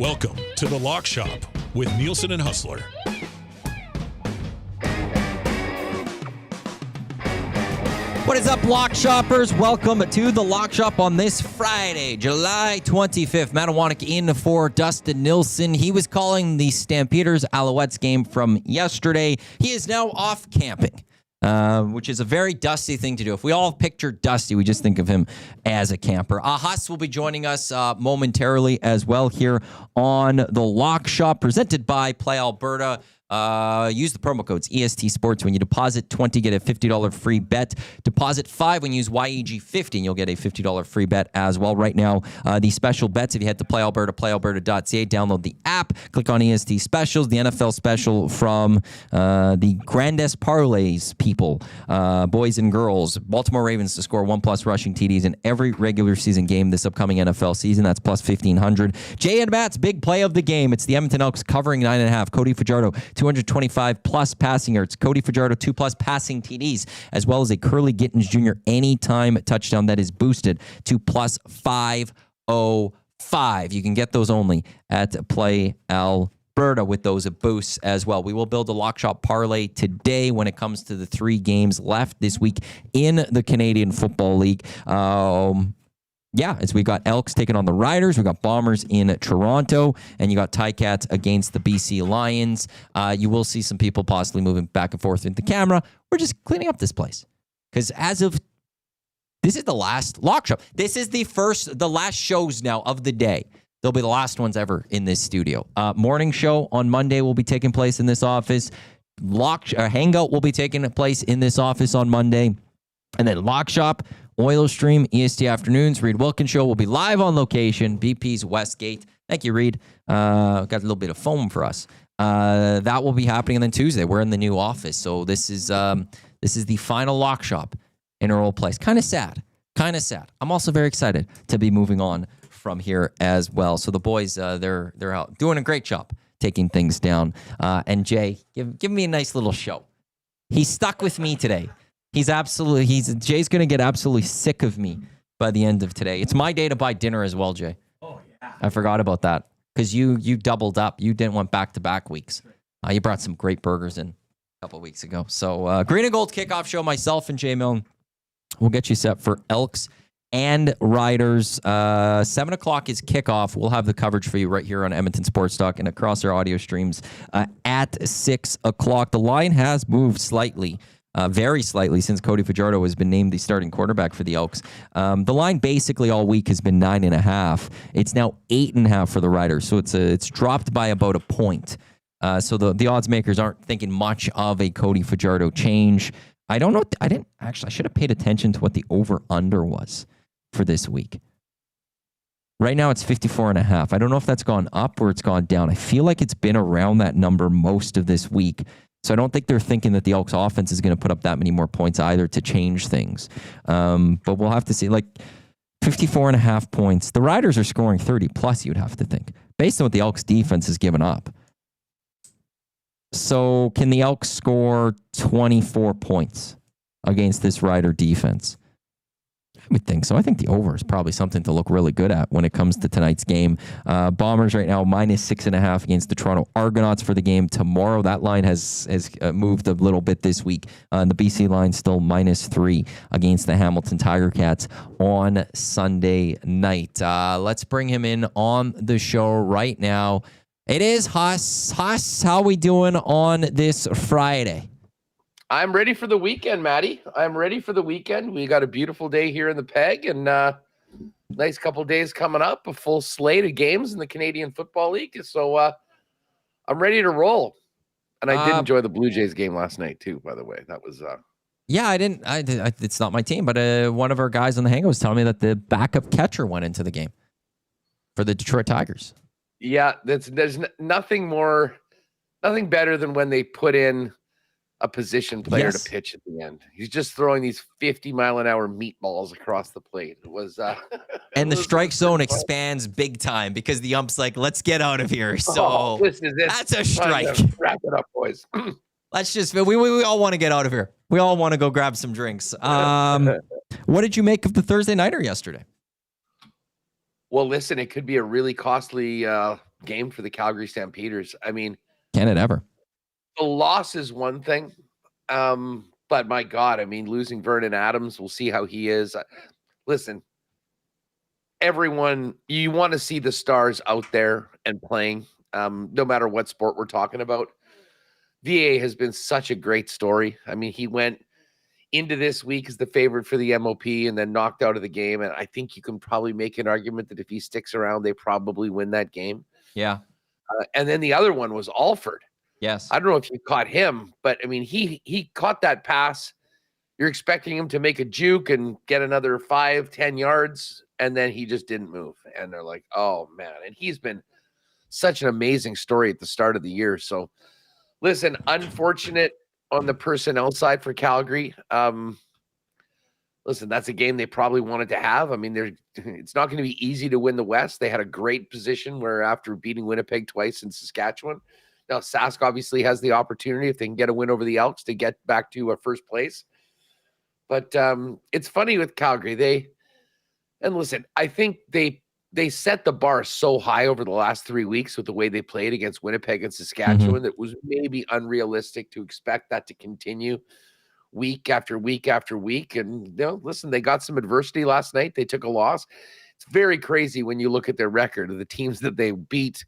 Welcome to The Lock Shop with Nielson and Hustler. What is up, Lock Shoppers? Welcome to The Lock Shop on this Friday, July 25th. Iwanyk in for Dustin Nielson. He was calling the Stampeders Alouettes game from yesterday. He is now off camping, which is a very Dusty thing to do. If we all picture Dusty, we just think of him as a camper. Huss will be joining us momentarily as well here on The Lock Shop, presented by Play Alberta. Use the promo codes EST Sports. When you deposit $20, get a $50 free bet. Deposit $5 when you use YEG50, and you'll get a $50 free bet as well. Right now, the special bets, if you head to Play Alberta, playalberta.ca, download the app, click on EST Specials, the NFL special from the Grandes Parlays people, boys and girls, Baltimore Ravens to score 1+ rushing TDs in every regular season game this upcoming NFL season. That's plus 1,500. Jay and Matt's big play of the game. It's the Edmonton Elks covering 9.5. Cody Fajardo, 225 plus passing yards. Cody Fajardo, 2+ passing TDs, as well as a Curly Gittens Jr. anytime touchdown that is boosted to plus 505. You can get those only at Play Alberta with those boosts as well. We will build a lock shop parlay today when it comes to the 3 games left this week in the Canadian Football League. As we got Elks taking on the Riders, we got Bombers in Toronto, and you got Ticats against the BC Lions. You will see some people possibly moving back and forth into the camera. We're just cleaning up this place because this is the last lock shop. This is the last shows now of the day. They'll be the last ones ever in this studio. Morning show on Monday will be taking place in this office. Hangout will be taking place in this office on Monday, and then lock shop, Oilers Stream, EST Afternoons, Reed Wilkins Show will be live on location, BP's Westgate. Thank you, Reed. Got a little bit of foam for us. That will be happening. And then Tuesday, we're in the new office. So this is the final lock shop in our old place. Kind of sad. I'm also very excited to be moving on from here as well. So the boys, they're out doing a great job taking things down. And Jay, give me a nice little show. He's stuck with me today. Jay's going to get absolutely sick of me by the end of today. It's my day to buy dinner as well, Jay. Oh, yeah. I forgot about that because you doubled up. You didn't want back-to-back weeks. You brought some great burgers in a couple of weeks ago. So Green and Gold kickoff show, myself and Jay Milne will get you set for Elks and Riders. 7 o'clock is kickoff. We'll have the coverage for you right here on Edmonton Sports Talk and across our audio streams at 6 o'clock. The line has moved slightly. Very slightly since Cody Fajardo has been named the starting quarterback for the Elks. The line basically all week has been 9.5. It's now 8.5 for the Riders, so it's dropped by about a point. So the odds makers aren't thinking much of a Cody Fajardo change. I don't know. I should have paid attention to what the over/under was for this week. Right now it's 54.5. I don't know if that's gone up or it's gone down. I feel like it's been around that number most of this week. So I don't think they're thinking that the Elks offense is going to put up that many more points either to change things. But we'll have to see. 54.5 points. The Riders are scoring 30 plus, you'd have to think, based on what the Elks defense has given up. So can the Elks score 24 points against this Rider defense? I would think so. I think the over is probably something to look really good at when it comes to tonight's game. Bombers right now -6.5 against the Toronto Argonauts for the game tomorrow. That line has moved a little bit this week. The BC line still -3 against the Hamilton Tiger Cats on Sunday night. Let's bring him in on the show right now. It is Huss. Huss, how we doing on this Friday? I'm ready for the weekend, Matty. I'm ready for the weekend. We got a beautiful day here in the Peg and nice couple of days coming up, a full slate of games in the Canadian Football League. So I'm ready to roll. And I did enjoy the Blue Jays game last night too, by the way. That was yeah, I didn't. It's not my team, but one of our guys on the hangout was telling me that the backup catcher went into the game for the Detroit Tigers. Yeah, there's nothing better than when they put in a position player to pitch at the end. He's just throwing these 50-mile-an-hour meatballs across the plate. It was and the strike zone expands big time because the ump's like, let's get out of here. So this is it. That's a strike. Wrap it up, boys. Let's just, we all want to get out of here. We all want to go grab some drinks. What did you make of the Thursday nighter yesterday? Well, listen, it could be a really costly game for the Calgary Stampeders. I mean, Can it ever? the loss is one thing. But my God, I mean, losing Vernon Adams, we'll see how he is. Listen, everyone, you want to see the stars out there and playing, no matter what sport we're talking about. VA has been such a great story. I mean, he went into this week as the favorite for the MOP and then knocked out of the game. And I think you can probably make an argument that if he sticks around, they probably win that game. Yeah. And then the other one was Alford. Yes. I don't know if you caught him, but I mean, he caught that pass. You're expecting him to make a juke and get another 5-10 yards, and then he just didn't move. And they're like, oh, man. And he's been such an amazing story at the start of the year. So, listen, unfortunate on the personnel side for Calgary. Listen, that's a game they probably wanted to have. I mean, it's not going to be easy to win the West. They had a great position where after beating Winnipeg twice in Saskatchewan. Now, Sask obviously has the opportunity, if they can get a win over the Elks, to get back to first place. But it's funny with Calgary. And listen, I think they set the bar so high over the last 3 weeks with the way they played against Winnipeg and Saskatchewan that was maybe unrealistic to expect that to continue week after week after week. And listen, they got some adversity last night. They took a loss. It's very crazy when you look at their record of the teams that they beat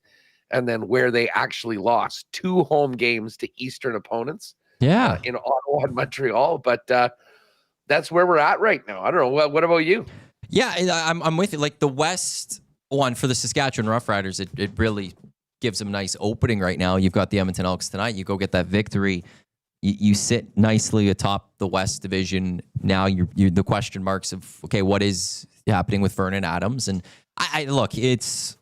and then where they actually lost 2 home games to Eastern opponents. Yeah. In Ottawa and Montreal. But that's where we're at right now. I don't know. What about you? Yeah, I'm with you. Like the West one for the Saskatchewan Roughriders, it really gives them a nice opening right now. You've got the Edmonton Elks tonight. You go get that victory. You sit nicely atop the West Division. Now you're the question marks of, okay, what is happening with Vernon Adams? And I look, it's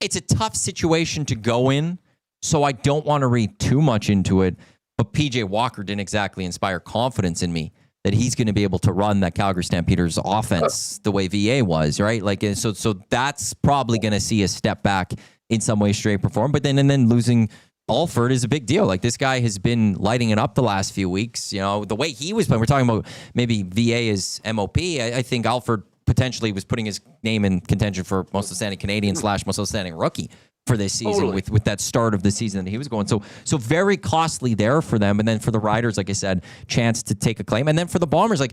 a tough situation to go in, so I don't want to read too much into it. But PJ Walker didn't exactly inspire confidence in me that he's going to be able to run that Calgary Stampeders offense the way VA was, right? Like, so that's probably going to see a step back in some way, shape, or form. But then losing Alford is a big deal. Like, this guy has been lighting it up the last few weeks. You know, the way he was playing, we're talking about maybe VA is MOP. I think Alford potentially was putting his name in contention for most outstanding Canadian / most outstanding rookie for this season with that start of the season that he was going. So very costly there for them. And then for the Riders, like I said, chance to take a claim. And then for the Bombers, like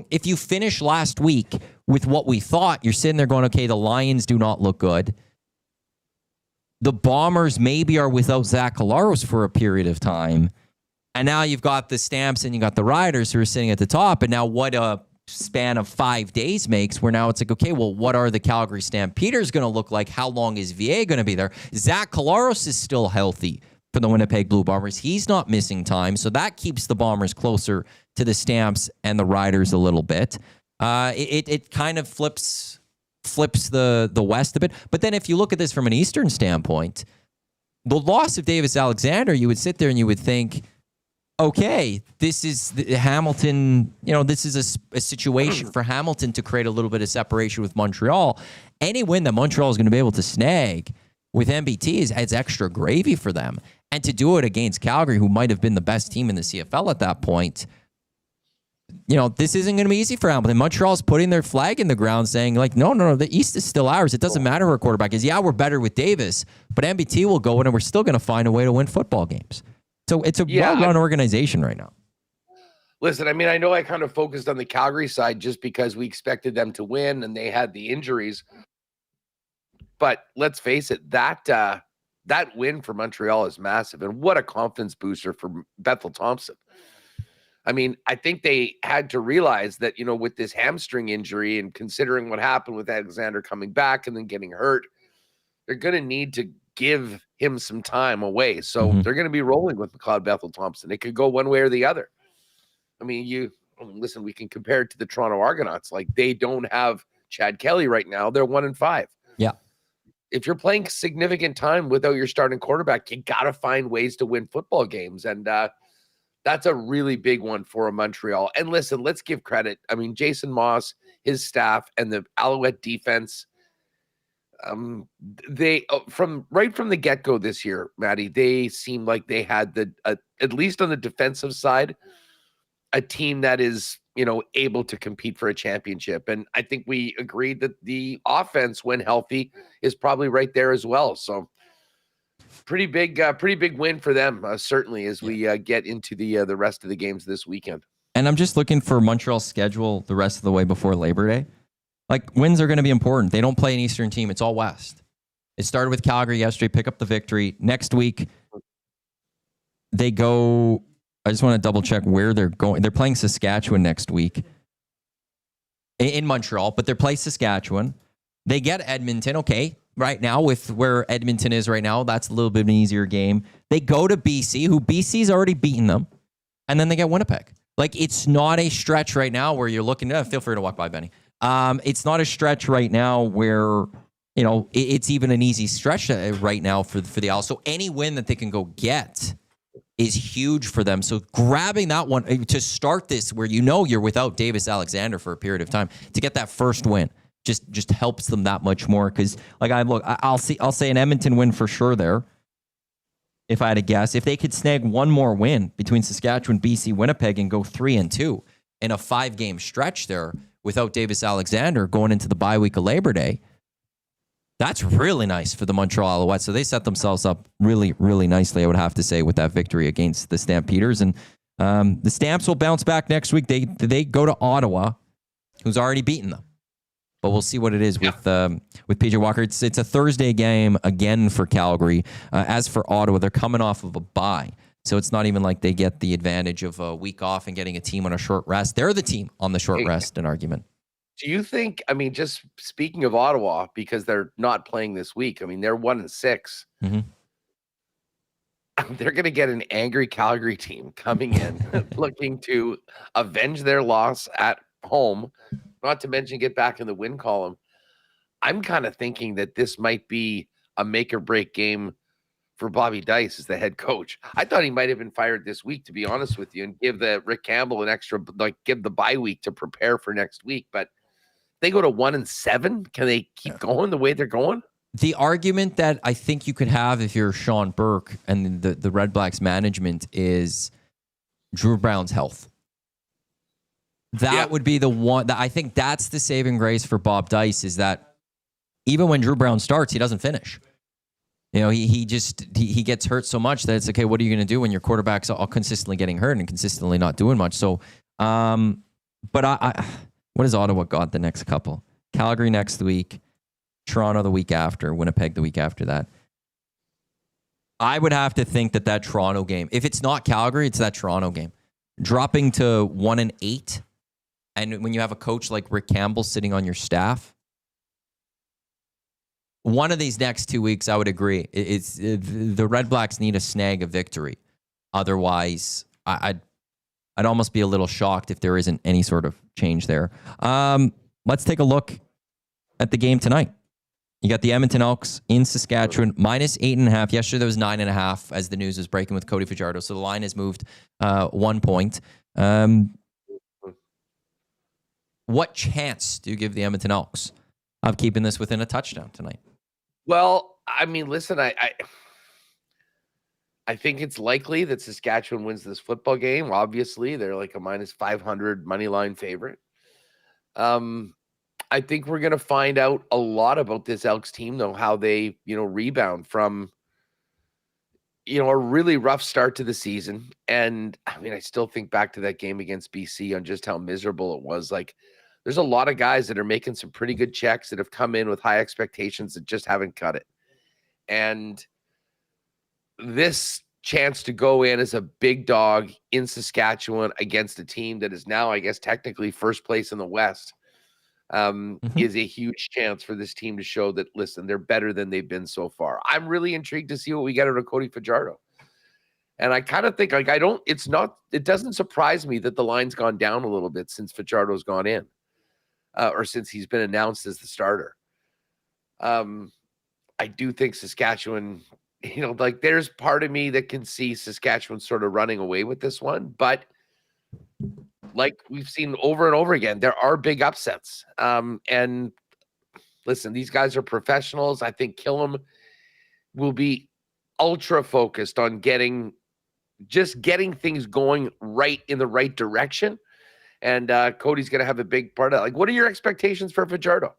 if you finish last week with what we thought, you're sitting there going, okay, the Lions do not look good. The Bombers maybe are without Zach Collaros for a period of time. And now you've got the Stamps and you got the Riders who are sitting at the top. And now what a span of 5 days makes, where now it's like, okay, well, what are the Calgary Stampeders going to look like? How long is VA going to be there? Zach Collaros is still healthy for the Winnipeg Blue Bombers. He's not missing time, so that keeps the Bombers closer to the Stamps and the Riders a little bit. It kind of flips the West a bit. But then if you look at this from an Eastern standpoint, the loss of Davis Alexander, you would sit there and you would think, okay, this is Hamilton, this is a situation for Hamilton to create a little bit of separation with Montreal. Any win that Montreal is going to be able to snag with MBT is extra gravy for them. And to do it against Calgary, who might have been the best team in the CFL at that point, this isn't going to be easy for Hamilton. Montreal's putting their flag in the ground saying, like, no, the East is still ours. It doesn't matter who our quarterback is. Yeah, we're better with Davis, but MBT will go in and we're still going to find a way to win football games. So it's a well-run organization right now. Listen, I mean, I know I kind of focused on the Calgary side just because we expected them to win and they had the injuries. But let's face it, that win for Montreal is massive. And what a confidence booster for Bethel Thompson. I mean, I think they had to realize that, with this hamstring injury and considering what happened with Alexander coming back and then getting hurt, they're going to need to give him some time away. So they're going to be rolling with McLeod Bethel Thompson. It could go one way or the other. I mean, listen, we can compare it to the Toronto Argonauts. Like, they don't have Chad Kelly right now. They're 1-5. Yeah. If you're playing significant time without your starting quarterback, you got to find ways to win football games. And that's a really big one for Montreal. And listen, let's give credit. I mean, Jason Moss, his staff, and the Alouette defense, they from the get-go this year, Maddie, they seemed like they had at least on the defensive side, a team that is, able to compete for a championship. And I think we agreed that the offense, when healthy, is probably right there as well. So pretty big win for them, certainly, as we get into the rest of the games this weekend. And I'm just looking for Montreal's schedule the rest of the way before Labor Day. Like, wins are going to be important. They don't play an Eastern team. It's all West. It started with Calgary yesterday, pick up the victory. Next week, they go... I just want to double check where they're going. They're playing Saskatchewan next week in Montreal, but they're playing Saskatchewan. They get Edmonton. Okay, right now with where Edmonton is right now, that's a little bit of an easier game. They go to BC, who BC's already beaten them, and then they get Winnipeg. Like, it's not a stretch right now where you're looking. Feel free to walk by, Benny. It's not a stretch right now where it's even an easy stretch right now for the Owls. So any win that they can go get is huge for them. So grabbing that one to start this, where you're without Davis Alexander for a period of time, to get that first win just helps them that much more. Because I'll say an Edmonton win for sure there. If I had to guess, if they could snag one more win between Saskatchewan, BC, Winnipeg, and go 3-2 in a 5-game stretch there without Davis Alexander going into the bye week of Labor Day, that's really nice for the Montreal Alouettes. So they set themselves up really, really nicely, I would have to say, with that victory against the Stampeders. And the Stamps will bounce back next week. They go to Ottawa, who's already beaten them. But we'll see what it is with PJ Walker. It's a Thursday game again for Calgary. As for Ottawa, they're coming off of a bye. So it's not even like they get the advantage of a week off and getting a team on a short rest. They're the team on the short rest, an argument. Do you think, just speaking of Ottawa, because they're not playing this week, they're 1-6. Mm-hmm. They're going to get an angry Calgary team coming in, looking to avenge their loss at home, not to mention get back in the win column. I'm kind of thinking that this might be a make or break game for Bobby Dice as the head coach. I thought he might have been fired this week, to be honest with you, and give the Rick Campbell an extra, give the bye week to prepare for next week. But they go to 1-7. Can they keep going the way they're going? The argument that I think you could have if you're Sean Burke and the Red Blacks management is Drew Brown's health. That would be the one that I think that's the saving grace for Bob Dice, is that even when Drew Brown starts, he doesn't finish. He gets hurt so much that it's okay. What are you going to do when your quarterback's all consistently getting hurt and consistently not doing much? So, but what has Ottawa got the next couple? Calgary next week, Toronto the week after, Winnipeg the week after that. I would have to think that Toronto game, if it's not Calgary, it's that Toronto game. Dropping to 1-8, and when you have a coach like Rick Campbell sitting on your staff, one of these next 2 weeks, I would agree. The Red Blacks need to snag a victory. Otherwise, I'd almost be a little shocked if there isn't any sort of change there. Let's take a look at the game tonight. You got the Edmonton Elks in Saskatchewan, -8.5. Yesterday there was 9.5 as the news was breaking with Cody Fajardo. So the line has moved 1 point. What chance do you give the Edmonton Elks of keeping this within a touchdown tonight? Well, listen, I think it's likely that Saskatchewan wins this football game. Obviously, they're like a -500 money line favorite. I think we're going to find out a lot about this Elks team, though, how they, rebound from, a really rough start to the season. And I still think back to that game against BC on just how miserable it was. Like, there's a lot of guys that are making some pretty good checks that have come in with high expectations that just haven't cut it. And this chance to go in as a big dog in Saskatchewan against a team that is now, I guess, technically first place in the West, is a huge chance for this team to show that, listen, they're better than they've been so far. I'm really intrigued to see what we get out of Cody Fajardo. And I kind of think, it doesn't surprise me that the line's gone down a little bit since Fajardo's gone in, or since he's been announced as the starter. I do think Saskatchewan, there's part of me that can see Saskatchewan sort of running away with this one, but like we've seen over and over again, there are big upsets. And listen, these guys are professionals. I think Killam will be ultra focused on getting just getting things going right in the right direction. And Cody's going to have a big part of that. Like, what are your expectations for Fajardo?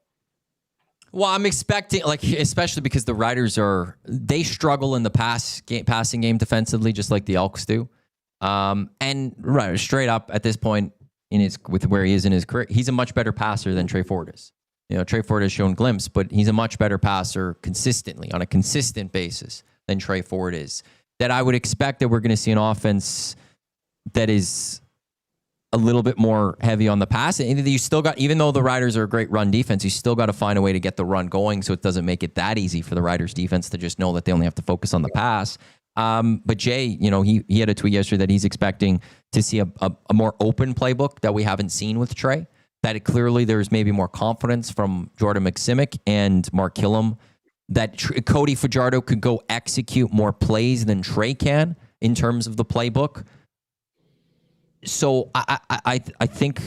Well, I'm expecting, especially because the Riders they struggle in the passing game defensively, just like the Elks do. And right, straight up at this point with where he is in his career, he's a much better passer than Trey Ford is. Trey Ford has shown glimpses, but he's a much better passer consistently on a consistent basis than Trey Ford is. That I would expect that we're going to see an offense that is a little bit more heavy on the pass. And you still got, even though the Riders are a great run defense, you still got to find a way to get the run going, so it doesn't make it that easy for the Riders defense to just know that they only have to focus on the pass. But Jay, he had a tweet yesterday that he's expecting to see a more open playbook that we haven't seen with Trey. That clearly there's maybe more confidence from Jordan McSimic and Mark Killam that Cody Fajardo could go execute more plays than Trey can in terms of the playbook. So I think,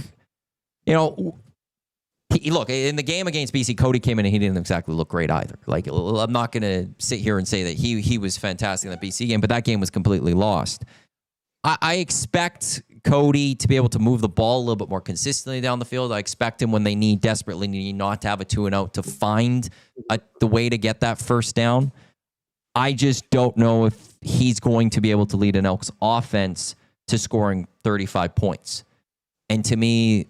look, in the game against BC, Cody came in and he didn't exactly look great either. Like, I'm not going to sit here and say that he was fantastic in the BC game, but that game was completely lost. I expect Cody to be able to move the ball a little bit more consistently down the field. I expect him when they desperately need not to have a 2-and-out to find the way to get that first down. I just don't know if he's going to be able to lead an Elks offense to scoring 35 points. And to me,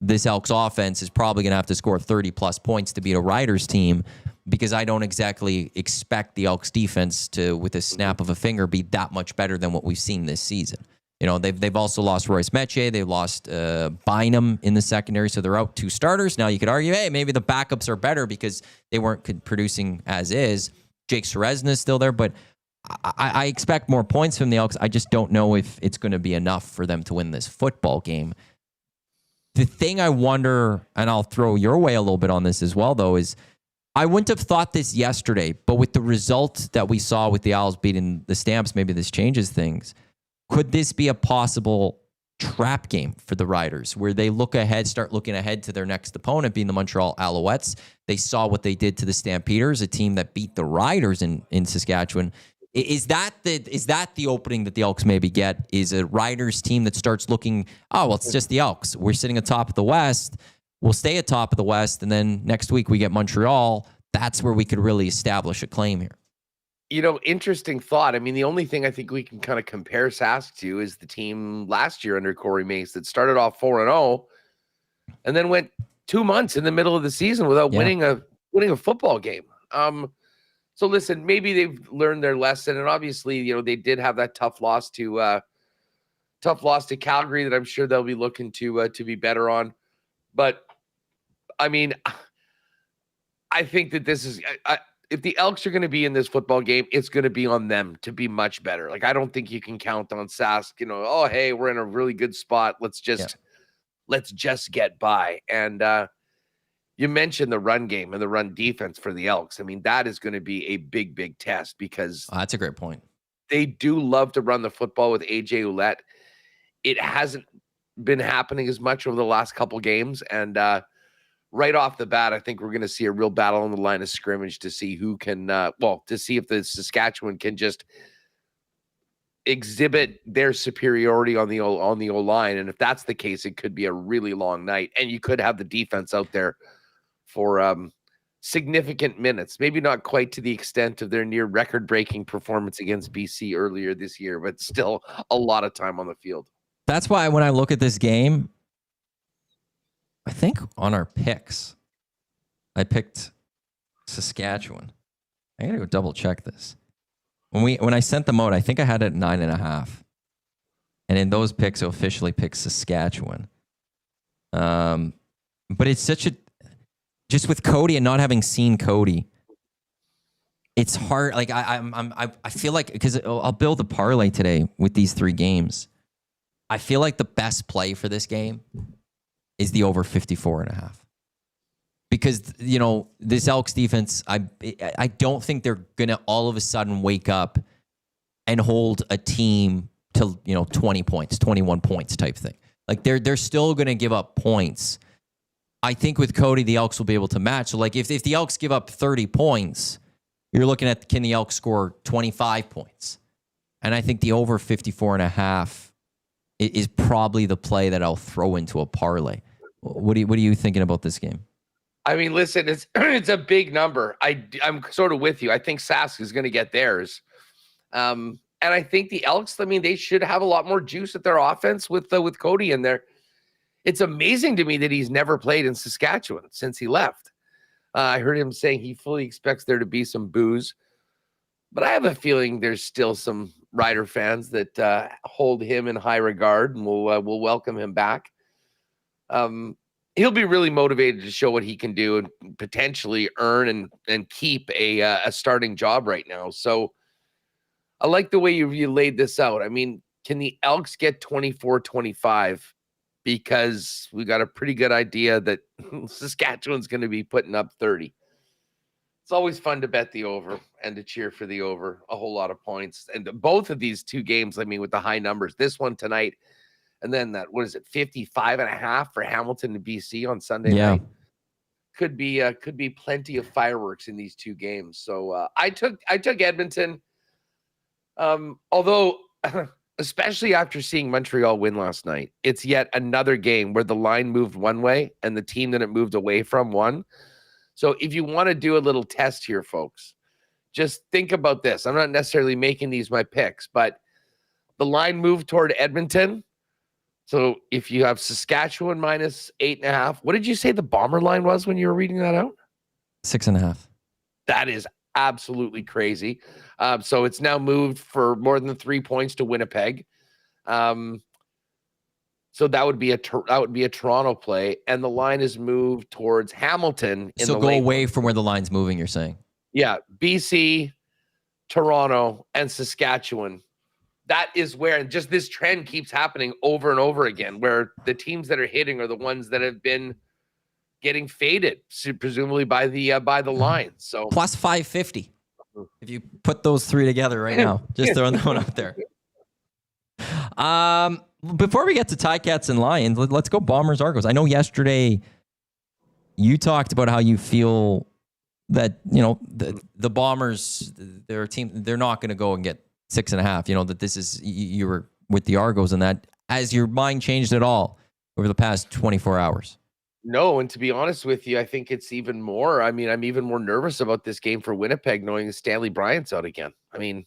this Elks offense is probably going to have to score 30-plus points to beat a Riders team, because I don't exactly expect the Elks defense to, with a snap of a finger, be that much better than what we've seen this season. They've also lost Royce Metier. They lost Bynum in the secondary, so they're out 2 starters. Now you could argue, hey, maybe the backups are better because they weren't producing as is. Jake Serezna is still there, but I expect more points from the Elks. I just don't know if it's going to be enough for them to win this football game. The thing I wonder, and I'll throw your way a little bit on this as well, though, is I wouldn't have thought this yesterday, but with the result that we saw with the Owls beating the Stamps, maybe this changes things. Could this be a possible trap game for the Riders, where they start looking ahead to their next opponent, being the Montreal Alouettes? They saw what they did to the Stampeders, a team that beat the Riders in Saskatchewan. Is that the opening that the Elks maybe get? Is a Riders team that starts looking, it's just the Elks. We're sitting atop of the West. We'll stay atop of the West, and then next week we get Montreal. That's where we could really establish a claim here. Interesting thought. I mean, the only thing I think we can kind of compare Sask to is the team last year under Corey Mace that started off 4-0 and then went 2 months in the middle of the season without winning a football game. So listen, maybe they've learned their lesson, and obviously, they did have that tough loss to Calgary that I'm sure they'll be looking to be better on. But I mean, I think that this is if the Elks are going to be in this football game, it's going to be on them to be much better. Like, I don't think you can count on Sask. Hey, we're in a really good spot. Let's just get by. And you mentioned the run game and the run defense for the Elks. I mean, that is going to be a big, big test because that's a great point. They do love to run the football with AJ Ouellette. It hasn't been happening as much over the last couple games. And right off the bat, I think we're going to see a real battle on the line of scrimmage to see who can, to see if the Saskatchewan can just exhibit their superiority on the O-line. And if that's the case, it could be a really long night. And you could have the defense out there for significant minutes, maybe not quite to the extent of their near record-breaking performance against BC earlier this year, but still a lot of time on the field. That's why when I look at this game, I think on our picks, I picked Saskatchewan. I gotta go double check this. When I sent them out, I think I had it at 9.5. And in those picks, I officially picked Saskatchewan. But it's just with Cody and not having seen Cody, it's hard. Like I feel like, because I'll build a parlay today with these 3 games. I feel like the best play for this game is the over 54.5. Because, this Elks defense, I don't think they're going to all of a sudden wake up and hold a team to, 20 points, 21 points type thing. Like they're still going to give up points. I think with Cody, the Elks will be able to match. So like if the Elks give up 30 points, you're looking at, can the Elks score 25 points? And I think the over 54.5 is probably the play that I'll throw into a parlay. What are you thinking about this game? I mean, listen, it's a big number. I'm sort of with you. I think Sask is going to get theirs. And I think the Elks, I mean, they should have a lot more juice at their offense with Cody in there. It's amazing to me that he's never played in Saskatchewan since he left. I heard him saying he fully expects there to be some boos. But I have a feeling there's still some Rider fans that hold him in high regard and will welcome him back. He'll be really motivated to show what he can do and potentially earn and keep a starting job right now. So I like the way you laid this out. I mean, can the Elks get 24-25? Because we got a pretty good idea that Saskatchewan's going to be putting up 30. It's always fun to bet the over and to cheer for the over. A whole lot of points. And both of these two games, I mean, with the high numbers, this one tonight, and then that, 55.5 for Hamilton and BC on Sunday night. Could be plenty of fireworks in these two games. So I took Edmonton. Although, especially after seeing Montreal win last night, it's yet another game where the line moved one way and the team that it moved away from won. So if you want to do a little test here, folks, just think about this. I'm not necessarily making these my picks, but the line moved toward Edmonton. So if you have Saskatchewan minus 8.5, what did you say the Bomber line was when you were reading that out? 6.5. That is absolutely crazy. So it's now moved for more than 3 points to Winnipeg. So that would be a Toronto play, and the line is moved towards Hamilton. So go away from where the line's moving, you're saying? Yeah, BC, Toronto, and Saskatchewan. That is where, and just this trend keeps happening over and over again, where the teams that are hitting are the ones that have been getting faded, presumably by the line. So plus 550 if you put those three together right now. Just throwing that one out there. Before we get to Ticats and Lions, let's go Bombers Argos. I know yesterday you talked about how you feel that, you know, the Bombers, their team, they're not going to go and get 6.5. You know, that this is, you were with the Argos and that. Has your mind changed at all over the past 24 hours? No, and to be honest with you, I think it's even more. I mean, I'm even more nervous about this game for Winnipeg, knowing that Stanley Bryant's out again. I mean,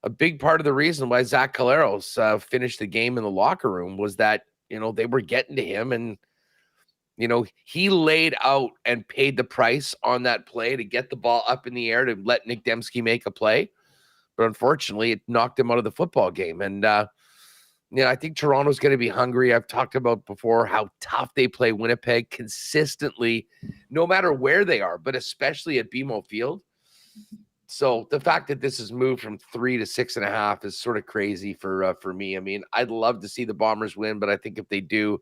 a big part of the reason why Zach Caleros finished the game in the locker room was that, you know, they were getting to him and, you know, he laid out and paid the price on that play to get the ball up in the air to let Nick Dembski make a play. But unfortunately, it knocked him out of the football game. And, you know, I think Toronto's going to be hungry. I've talked about before how tough they play Winnipeg consistently, no matter where they are, but especially at BMO Field. So the fact that this has moved from 3 to 6.5 is sort of crazy for me. I mean, I'd love to see the Bombers win, but I think if they do,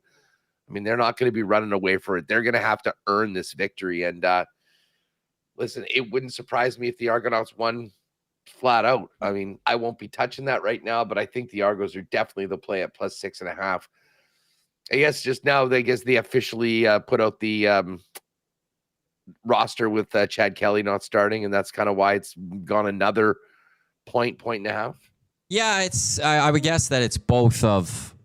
I mean, they're not going to be running away for it. They're going to have to earn this victory. And listen, it wouldn't surprise me if the Argonauts won flat out. I mean, I won't be touching that right now, but I think the Argos are definitely the play at plus 6.5. I guess just now, they officially put out the roster with Chad Kelly not starting, and that's kind of why it's gone another point and a half. Yeah, it's I would guess that it's both of,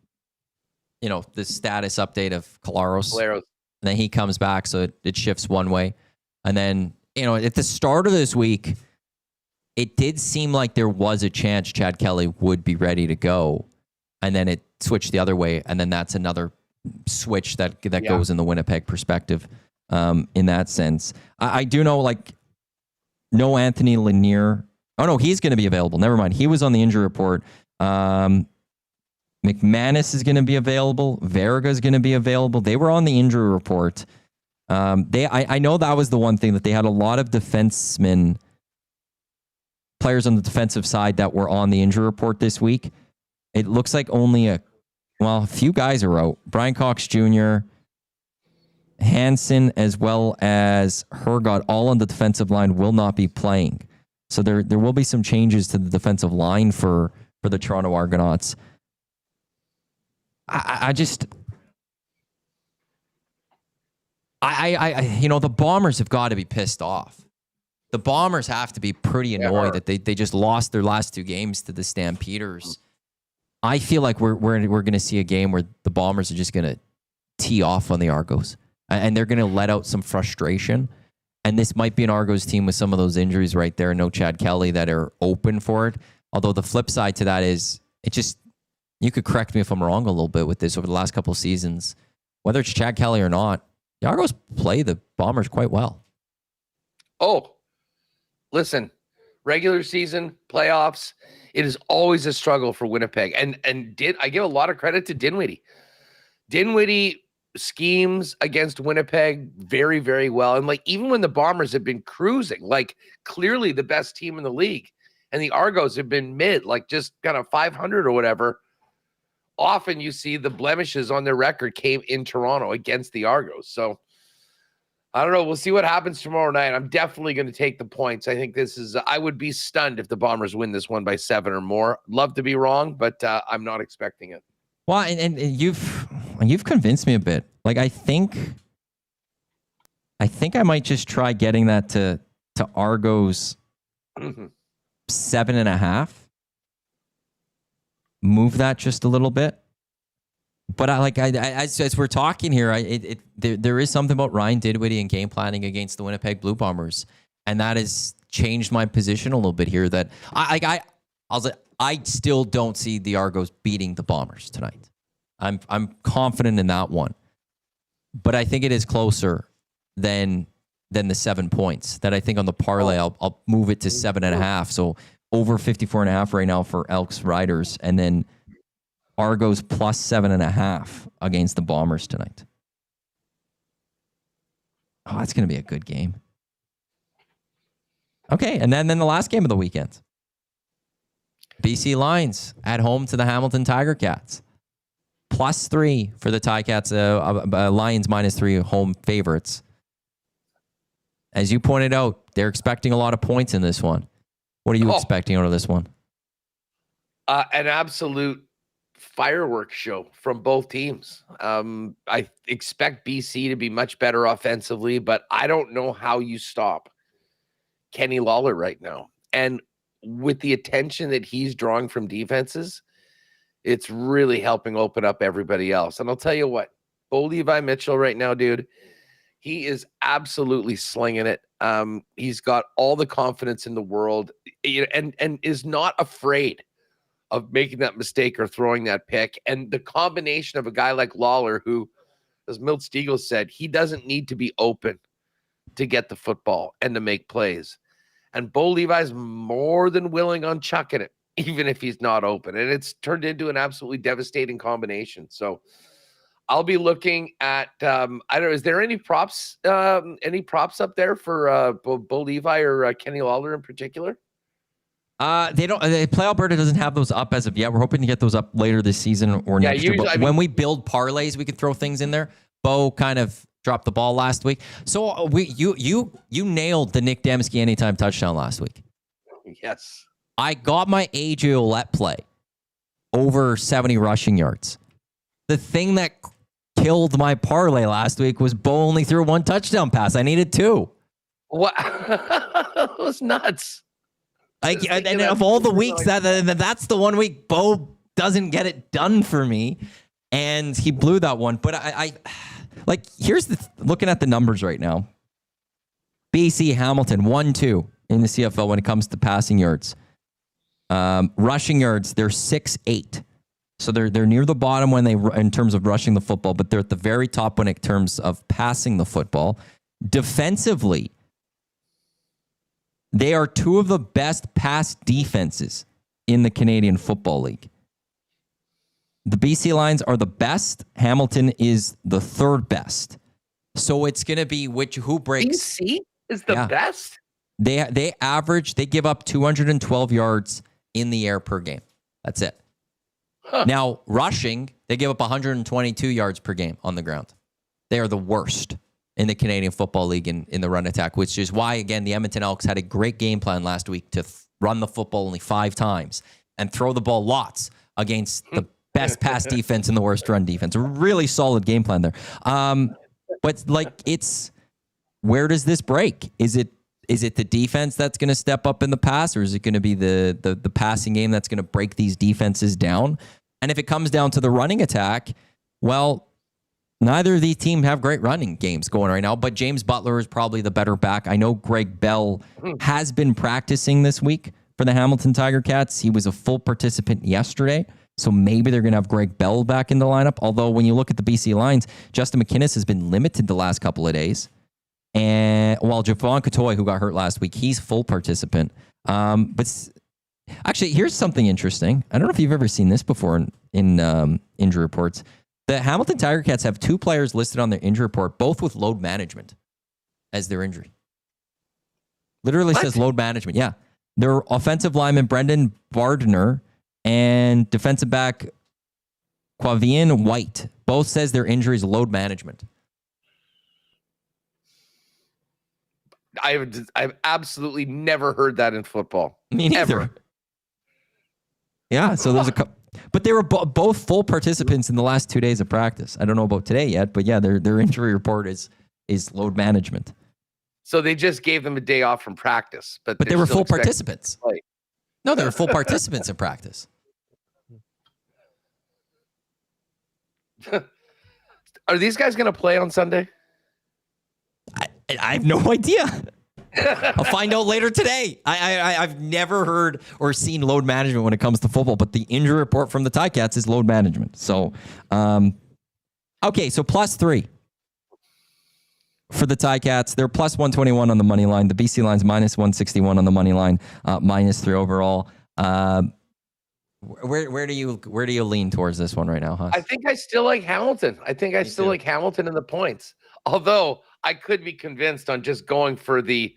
you know, the status update of Caleros. And then he comes back, so it shifts one way. And then, you know, at the start of this week, it did seem like there was a chance Chad Kelly would be ready to go. And then it switched the other way. And then that's another switch that goes in the Winnipeg perspective. In that sense, I do know, like, no Anthony Lanier. Oh no, he's going to be available. Never mind. He was on the injury report. McManus is going to be available. Verga is going to be available. They were on the injury report. I know that was the one thing that they had a lot of defensemen, players on the defensive side that were on the injury report this week. It looks like only a few guys are out. Brian Cox Jr., Hansen, as well as Hergott, all on the defensive line, will not be playing. So there will be some changes to the defensive line for the Toronto Argonauts. I you know, the Bombers have got to be pissed off. the Bombers have to be pretty annoyed that they just lost their last 2 games to the Stampeders. I feel like we're going to see a game where the Bombers are just going to tee off on the Argos, and they're going to let out some frustration. And this might be an Argos team with some of those injuries right there. No Chad Kelly that are open for it. Although the flip side to that is you could correct me if I'm wrong a little bit with this over the last couple of seasons. Whether it's Chad Kelly or not, the Argos play the Bombers quite well. Oh, listen, regular season, playoffs, it is always a struggle for Winnipeg. And I give a lot of credit to Dinwiddie. Dinwiddie schemes against Winnipeg very, very well. And like, even when the Bombers have been cruising, like clearly the best team in the league, and the Argos have been mid, like just kind of 500 or whatever, often you see the blemishes on their record came in Toronto against the Argos. So I don't know. We'll see what happens tomorrow night. I'm definitely going to take the points. I think I would be stunned if the Bombers win this one by 7 or more. Love to be wrong, but I'm not expecting it. Well, and you've convinced me a bit. Like, I think I might just try getting that to Argos 7.5. Move that just a little bit. But as we're talking here, there is something about Ryan Dinwiddie and game planning against the Winnipeg Blue Bombers, and that has changed my position a little bit here. That I still don't see the Argos beating the Bombers tonight. I'm confident in that one, but I think it is closer than the 7 points. That I think on the parlay, I'll move it to 7.5. So over 54.5 right now for Elks Riders, and then Argos plus 7.5 against the Bombers tonight. Oh, that's going to be a good game. Okay, and then the last game of the weekend. BC Lions at home to the Hamilton Tiger Cats. +3 for the Ticats. Lions -3 home favorites. As you pointed out, they're expecting a lot of points in this one. What are you expecting out of this one? An absolute fireworks show from both teams. I expect BC to be much better offensively, but I don't know how you stop Kenny Lawler right now. And with the attention that he's drawing from defenses, it's really helping open up everybody else. And I'll tell you what, Bo Levi Mitchell right now, dude, he is absolutely slinging it. He's got all the confidence in the world, and is not afraid of making that mistake or throwing that pick. And the combination of a guy like Lawler, who, as Milt Stiegel said, he doesn't need to be open to get the football and to make plays. And Bo Levi's more than willing on chucking it, even if he's not open. And it's turned into an absolutely devastating combination. So I'll be looking at, I don't know, is there any props up there for Bo Levi or Kenny Lawler in particular? They don't. Play Alberta doesn't have those up as of yet. We're hoping to get those up later this season or next year. But when we build parlays, we can throw things in there. Bo kind of dropped the ball last week, so you nailed the Nick Dembski anytime touchdown last week. Yes, I got my AJ Ouellette play over 70 rushing yards. The thing that killed my parlay last week was Bo only threw 1 touchdown pass. I needed 2. What? It was nuts. Like, and of all the weeks, that's the one week Bo doesn't get it done for me, and he blew that one. But I like, here's looking at the numbers right now. BC Hamilton 1-2 in the CFL when it comes to passing yards. Rushing yards, they're 6-8. So they're near the bottom when in terms of rushing the football, but they're at the very top when in terms of passing the football. Defensively, they are 2 of the best pass defenses in the Canadian Football League. The BC Lions are the best. Hamilton is the 3rd best. So it's going to be who breaks. BC is the best? They give up 212 yards in the air per game. That's it. Huh. Now, rushing, they give up 122 yards per game on the ground. They are the worst in the Canadian Football League in the run attack, which is why, again, the Edmonton Elks had a great game plan last week to run the football only 5 times and throw the ball lots against the best pass defense and the worst run defense. A really solid game plan there. But like, where does this break? Is it Is it the defense that's going to step up in the pass, or is it going to be the passing game that's going to break these defenses down? And if it comes down to the running attack, well, neither of these teams have great running games going right now, but James Butler is probably the better back. I know Greg Bell has been practicing this week for the Hamilton Tiger Cats. He was a full participant yesterday, so maybe they're going to have Greg Bell back in the lineup. Although when you look at the BC Lions, Justin McInnes has been limited the last couple of days. And while Javon Katoy, who got hurt last week, he's full participant. But actually, here's something interesting. I don't know if you've ever seen this before in injury reports. The Hamilton Tiger Cats have 2 players listed on their injury report, both with load management as their injury. Literally says load management. Yeah. Their offensive lineman, Brendan Bardner, and defensive back, Quavian White, both says their injury is load management. I've absolutely never heard that in football. Me neither. Ever. Yeah, so there's a couple. But they were both full participants in the last 2 days of practice. I don't know about today yet, but yeah, their injury report is load management. So they just gave them a day off from practice, but they were full participants. No, they were full participants in practice. Are these guys going to play on Sunday? I have no idea. I'll find out later today. I've never heard or seen load management when it comes to football, but the injury report from the Ticats is load management. So, okay, so +3 for the Ticats. They're +121 on the money line. The BC Lions -161 on the money line, -3 overall. Where do you lean towards this one right now, huh? I think I still like Hamilton. I think I still like Hamilton in the points. Although I could be convinced on just going for the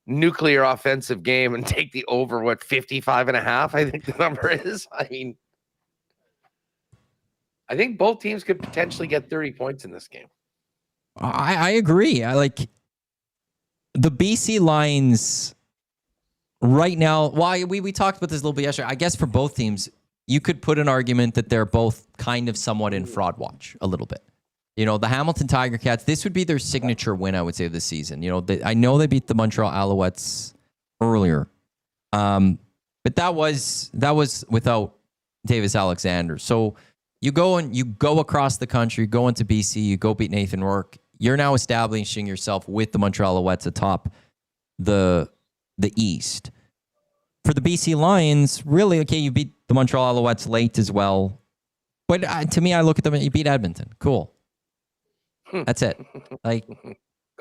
nuclear offensive game and take the over, 55.5, I think the number is. I mean, I think both teams could potentially get 30 points in this game. I agree. I like the BC Lions right now. Well, we talked about this a little bit yesterday. I guess for both teams, you could put an argument that they're both kind of somewhat in fraud watch a little bit. You know, the Hamilton Tiger Cats, this would be their signature win, I would say, this season. You know, I know they beat the Montreal Alouettes earlier, but that was without Davis Alexander. So you go across the country, go into BC, you go beat Nathan Rourke. You're now establishing yourself with the Montreal Alouettes atop the East. For the BC Lions, really, okay, you beat the Montreal Alouettes late as well. But to me, I look at them and you beat Edmonton. Cool. That's it. Like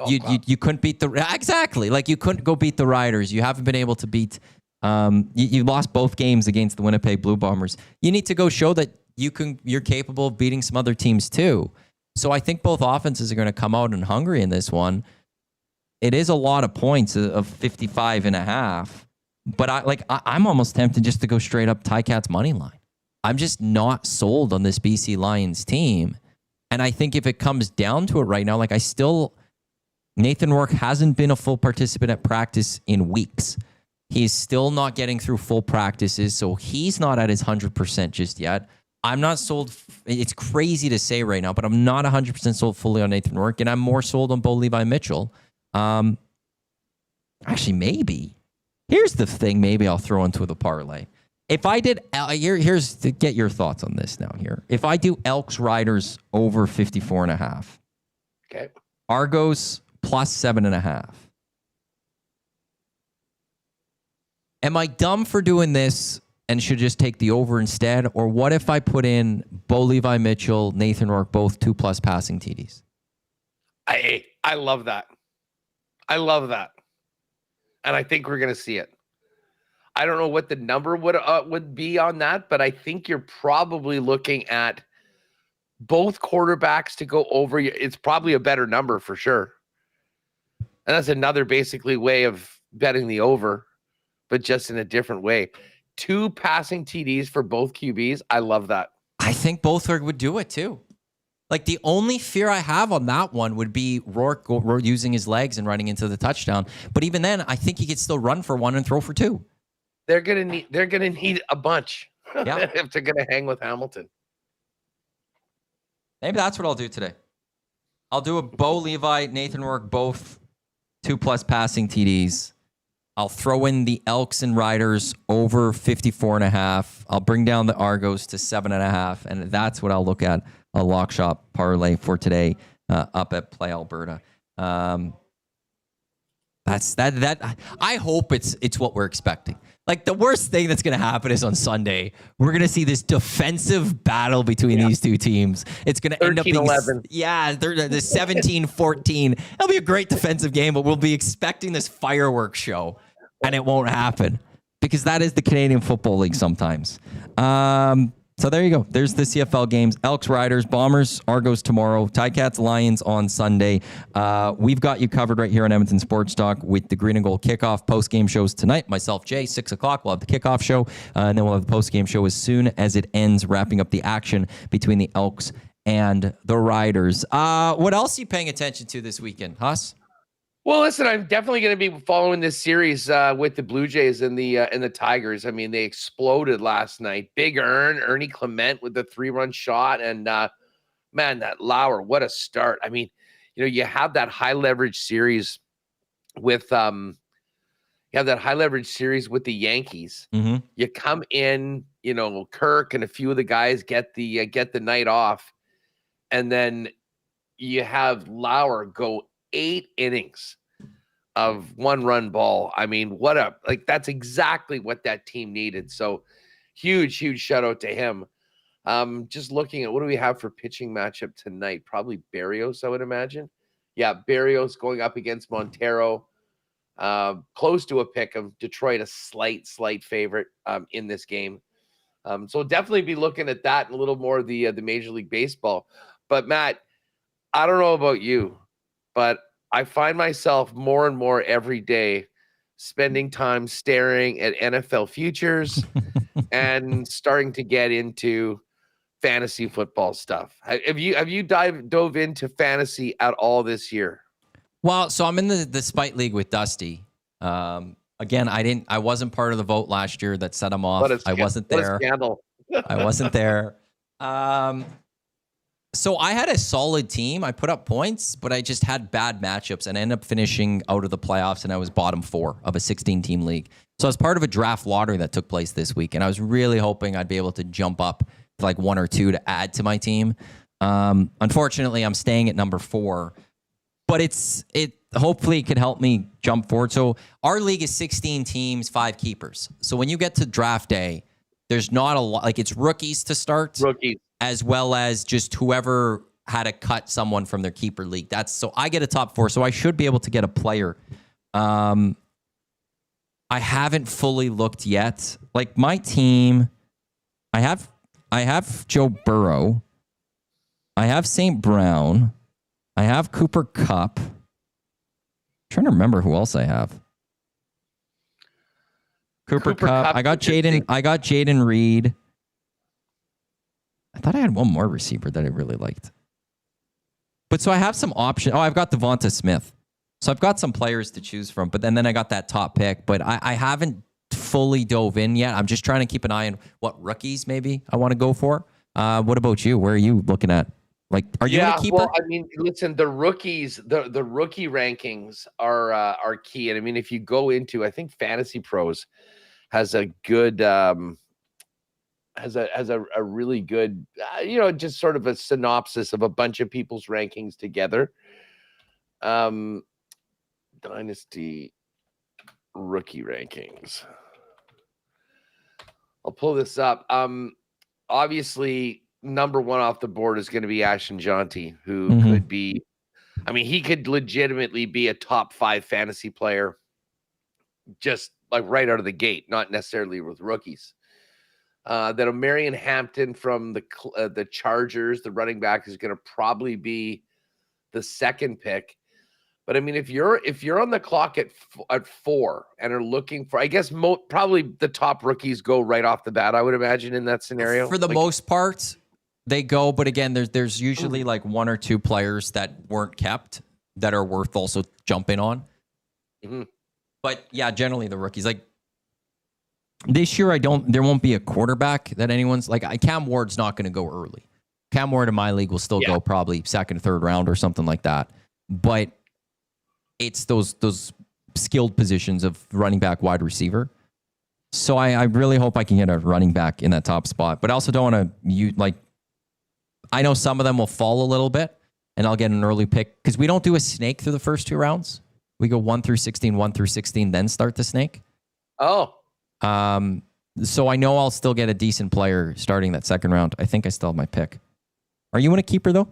you couldn't beat you couldn't go beat the Riders. You haven't been able to beat. You lost both games against the Winnipeg Blue Bombers. You need to go show that you're capable of beating some other teams too. So I think both offenses are going to come out and hungry in this one. It is a lot of points of 55.5, but I'm almost tempted just to go straight up Ticats money line. I'm just not sold on this BC Lions team. And I think if it comes down to it right now, Nathan Rourke hasn't been a full participant at practice in weeks. He's still not getting through full practices, so he's not at his 100% just yet. I'm not sold. It's crazy to say right now, but I'm not 100% sold fully on Nathan Rourke, and I'm more sold on Bo Levi Mitchell. Actually, maybe. Here's the thing. Maybe I'll throw into the parlay. If I did, here's to get your thoughts on this now here. If I do Elks Riders over 54.5. Okay. Argos +7.5. Am I dumb for doing this and should just take the over instead? Or what if I put in Bo Levi Mitchell, Nathan Rourke, both 2+ passing TDs? I love that. I love that. And I think we're going to see it. I don't know what the number would be on that, but I think you're probably looking at both quarterbacks to go over. It's probably a better number for sure. And that's another basically way of betting the over, but just in a different way. 2 passing TDs for both QBs. I love that. I think both would do it too. Like the only fear I have on that one would be Rourke using his legs and running into the touchdown. But even then, I think he could still run for 1 and throw for 2. They're gonna need a bunch if they're gonna hang with Hamilton. Maybe that's what I'll do today. I'll do a Bo Levi, Nathan Rourke, both 2+ passing TDs. I'll throw in the Elks and Riders over 54.5. I'll bring down the Argos to 7.5, and that's what I'll look at a lock shop parlay for today up at Play Alberta. That's that. I hope it's what we're expecting. Like, the worst thing that's going to happen is on Sunday, we're going to see this defensive battle between these two teams. It's going to end up being 13-11. Yeah, the 17-14. It'll be a great defensive game, but we'll be expecting this fireworks show, and it won't happen because that is the Canadian Football League sometimes. So there you go. There's the CFL games. Elks, Riders, Bombers, Argos tomorrow. Ticats, Lions on Sunday. We've got you covered right here on Edmonton Sports Talk with the Green and Gold kickoff post-game shows tonight. Myself, Jay, 6 o'clock. We'll have the kickoff show, and then we'll have the post-game show as soon as it ends, wrapping up the action between the Elks and the Riders. What else are you paying attention to this weekend, Huss? Well, listen, I'm definitely going to be following this series with the Blue Jays and the Tigers. I mean, they exploded last night. Big Ernie Clement with the 3-run shot, and man, that Lauer, what a start! I mean, you have that high leverage series with the Yankees. Mm-hmm. You come in, Kirk and a few of the guys get the night off, and then you have Lauer go 8 innings of 1-run ball. I mean, that's exactly what that team needed. So huge shout out to him. Just looking at what do we have for pitching matchup tonight? Probably Berrios, I would imagine. Yeah, Berrios going up against Montero. Close to a pick of Detroit, a slight favorite in this game. So definitely be looking at that and a little more of the Major League Baseball. But Matt, I don't know about you, but I find myself more and more every day spending time staring at NFL futures and starting to get into fantasy football stuff. Have you dove into fantasy at all this year? Well, so I'm in the Spite League with Dusty. Again, I wasn't part of the vote last year that set him off. I wasn't there. I wasn't there. So I had a solid team. I put up points, but I just had bad matchups and ended up finishing out of the playoffs, and I was bottom 4 of a 16-team league. So I was part of a draft lottery that took place this week, and I was really hoping I'd be able to jump up to like 1 or 2 to add to my team. Unfortunately, I'm staying at number 4, but it hopefully could help me jump forward. So our league is 16 teams, 5 keepers. So when you get to draft day, there's not a lot. Like, it's rookies to start. Rookies. As well as just whoever had to cut someone from their keeper league. So I get a top 4, so I should be able to get a player. I haven't fully looked yet. Like, my team, I have Joe Burrow. I have St. Brown. I have Cooper Kupp. I'm trying to remember who else I have. Cooper Kupp. I got Jaden Reed. I thought I had one more receiver that I really liked. But so I have some options. Oh, I've got Devonta Smith. So I've got some players to choose from. But then I got that top pick. But I haven't fully dove in yet. I'm just trying to keep an eye on what rookies maybe I want to go for. What about you? Where are you looking at? Like, are you a keeper? Well, I mean, listen, the rookies, the rookie rankings are key. And I mean, if you go into, I think Fantasy Pros has a good has a really good, just sort of a synopsis of a bunch of people's rankings together. Dynasty rookie rankings. I'll pull this up. Obviously, number 1 off the board is going to be Ashton Jonty, who could be, I mean, he could legitimately be a top 5 fantasy player, just like right out of the gate, not necessarily with rookies. That Marion Hampton from the Chargers, the running back, is going to probably be the 2nd pick. But I mean, if you're on the clock at 4 and are looking for, I guess probably the top rookies go right off the bat, I would imagine, in that scenario. For the most part, they go. But again, there's usually like 1 or 2 players that weren't kept that are worth also jumping on. Mm-hmm. But yeah, generally the rookies. Like, this year, there won't be a quarterback that anyone's like. Cam Ward's not going to go early. Cam Ward in my league will still go probably 2nd, 3rd round or something like that. But it's those skilled positions of running back, wide receiver. So I really hope I can get a running back in that top spot. But I also don't want to I know some of them will fall a little bit, and I'll get an early pick because we don't do a snake through the first 2 rounds. We go 1 through 16, then start the snake. Oh. So I know I'll still get a decent player starting that second round. I think I still have my pick. Are you in a keeper though?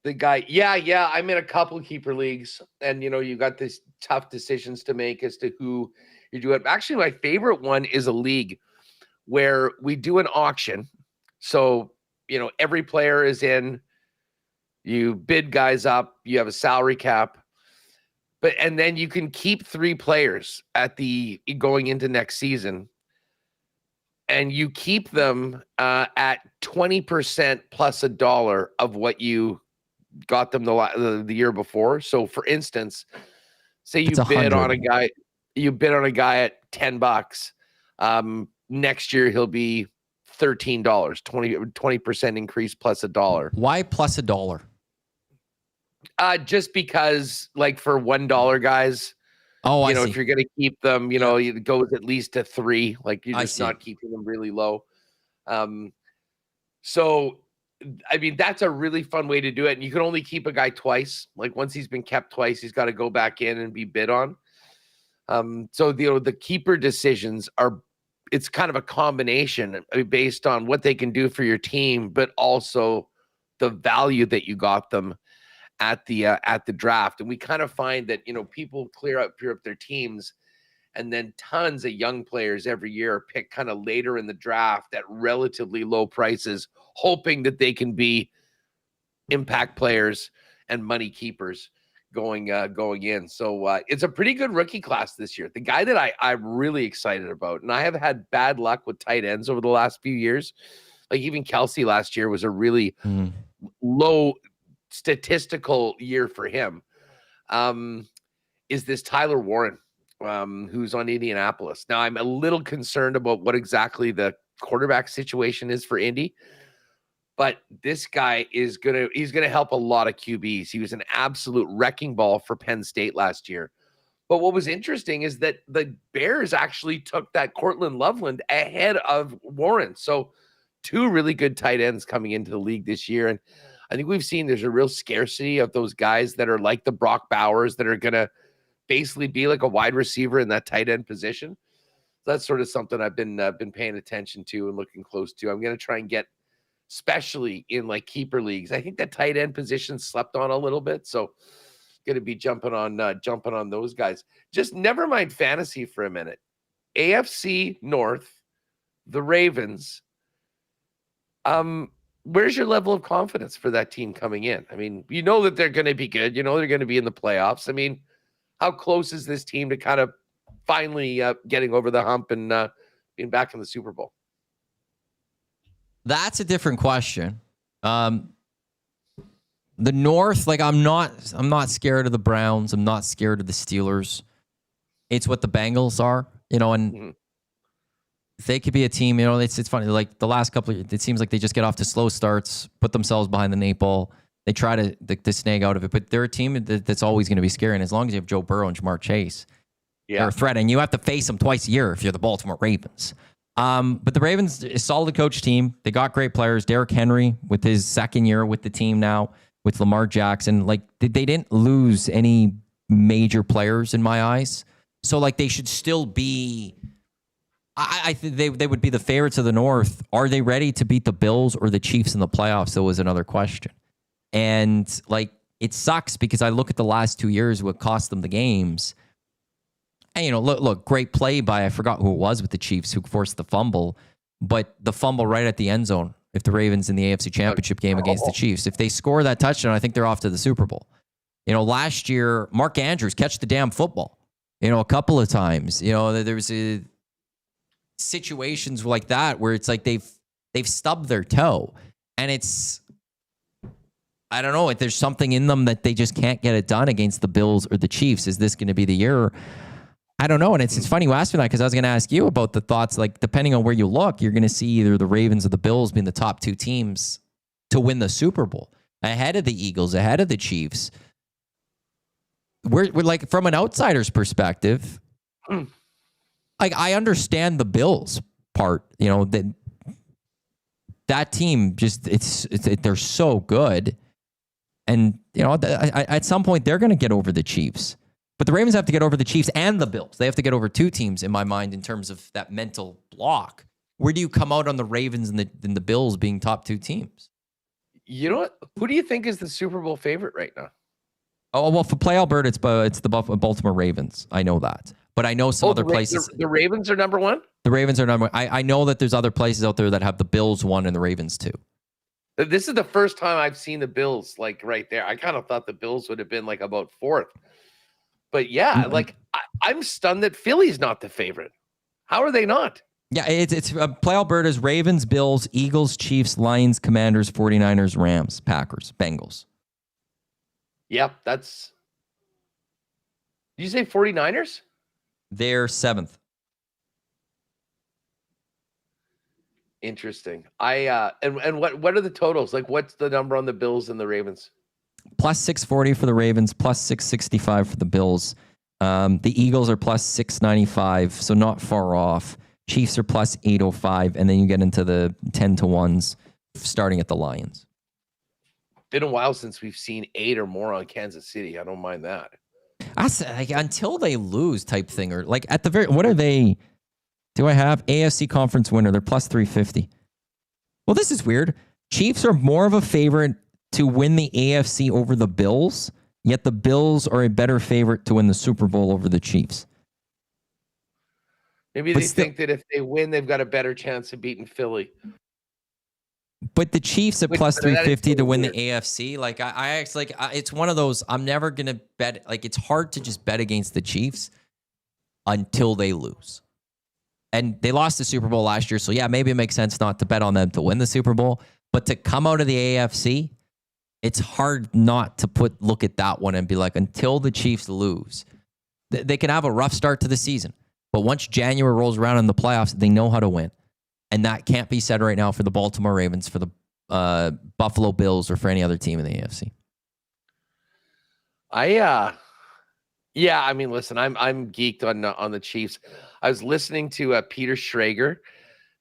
The guy, yeah. I'm in a couple of keeper leagues, and you got these tough decisions to make as to who you do it. Actually, my favorite one is a league where we do an auction. So, every player is in, you bid guys up, you have a salary cap, and then you can keep 3 players going into next season, and you keep them at 20% plus $1 of what you got them the year before. So for instance, say you bid on a guy at $10. Next year he'll be $13, 20% increase plus $1. Why plus $1? Just because, like, for $1 guys, if you're gonna keep them, it goes at least to 3. Like, you're just not keeping them really low. So I mean, that's a really fun way to do it. And you can only keep a guy twice. Like, once he's been kept twice, he's got to go back in and be bid on. So the keeper decisions it's kind of a combination based on what they can do for your team, but also the value that you got them at the draft. And we kind of find that, people clear up their teams, and then tons of young players every year are picked kind of later in the draft at relatively low prices, hoping that they can be impact players and money keepers going in. So it's a pretty good rookie class this year. The guy that I'm really excited about, and I have had bad luck with tight ends over the last few years. Like, even Kelsey last year was a really low statistical year for him. Is this Tyler Warren, who's on Indianapolis. Now, I'm a little concerned about what exactly the quarterback situation is for Indy, but this guy he's gonna help a lot of QBs. He was an absolute wrecking ball for Penn State last year. But what was interesting is that the Bears actually took that Cortland Loveland ahead of Warren. So 2 really good tight ends coming into the league this year. And I think we've seen there's a real scarcity of those guys that are like the Brock Bowers that are going to basically be like a wide receiver in that tight end position. So that's sort of something I've been paying attention to and looking close to. I'm going to try and get, especially in like keeper leagues, I think that tight end position slept on a little bit. So going to be jumping on those guys. Just never mind fantasy for a minute. AFC North, the Ravens. Where's your level of confidence for that team coming in? I mean, you know that they're going to be good. You know they're going to be in the playoffs. I mean, how close is this team to kind of finally getting over the hump and being back in the Super Bowl? That's a different question. The North, like, I'm not scared of the Browns. I'm not scared of the Steelers. It's what the Bengals are, and they could be a team, it's funny. Like, the last couple of years, it seems like they just get off to slow starts, put themselves behind the 8 ball. They try to snag out of it, but they're a team that's always going to be scary. And as long as you have Joe Burrow and Jamar Chase, they're a threat. And you have to face them twice a year if you're the Baltimore Ravens. But the Ravens, a solid coach team. They got great players. Derrick Henry with his second year with the team now, with Lamar Jackson. Like, they didn't lose any major players in my eyes. So, like, they should still be... I think they would be the favorites of the North. Are they ready to beat the Bills or the Chiefs in the playoffs? That was another question. And, like, it sucks because I look at the last 2 years, what cost them the games. And, look, great play by, I forgot who it was with the Chiefs who forced the fumble, but the fumble right at the end zone, if the Ravens in the AFC Championship game against the Chiefs, if they score that touchdown, I think they're off to the Super Bowl. Last year, Mark Andrews catch the damn football, a couple of times. There was situations like that where it's like they've stubbed their toe, and I don't know if there's something in them that they just can't get it done against the Bills or the Chiefs. Is this going to be the year? I don't know. And it's funny you asked me that because I was going to ask you about the thoughts. Like, depending on where you look, you're going to see either the Ravens or the Bills being the top 2 teams to win the Super Bowl, ahead of the Eagles, ahead of the Chiefs. we're like, from an outsider's perspective, like, I understand the Bills part, that team just, they're so good. And, at some point they're going to get over the Chiefs. But the Ravens have to get over the Chiefs and the Bills. They have to get over two teams, in my mind, in terms of that mental block. Where do you come out on the Ravens and the Bills being top two teams? You know what? Who do you think is the Super Bowl favorite right now? Oh, well, for Play Alberta, it's the Baltimore Ravens. I know that. But I know some other places. The Ravens are number one? The Ravens are number one. I know that there's other places out there that have the Bills 1 and the Ravens 2. This is the first time I've seen the Bills, like, right there. I kind of thought the Bills would have been, like, about fourth. But, yeah, like, I'm stunned that Philly's not the favorite. How are they not? Yeah, it's Play Alberta's Ravens, Bills, Eagles, Chiefs, Lions, Commanders, 49ers, Rams, Packers, Bengals. Yep, that's... Did you say 49ers? They're 7th. Interesting. And what are the totals? Like, what's the number on the Bills and the Ravens? Plus 640 for the Ravens, plus 665 for the Bills. The Eagles are plus 695, so not far off. Chiefs are plus 805, and then you get into the 10-1s starting at the Lions. Been a while since we've seen 8 or more on Kansas City. I don't mind that. That's like, until they lose type thing, or like at the very, what are they? Do I have AFC conference winner? They're plus 350. Well, this is weird. Chiefs are more of a favorite to win the AFC over the Bills, yet the Bills are a better favorite to win the Super Bowl over the Chiefs. Maybe they think that if they win, they've got a better chance of beating Philly. But the Chiefs at plus 350 to win the AFC, like it's one of those, I'm never going to bet. Like, it's hard to just bet against the Chiefs until they lose. And they lost the Super Bowl last year. So yeah, maybe it makes sense not to bet on them to win the Super Bowl, but to come out of the AFC, it's hard not to look at that one and be like, until the Chiefs lose, they can have a rough start to the season. But once January rolls around in the playoffs, they know how to win. And that can't be said right now for the Baltimore Ravens, for the Buffalo Bills, or for any other team in the AFC. Yeah, I mean, listen, I'm geeked on the Chiefs. I was listening to Peter Schrager,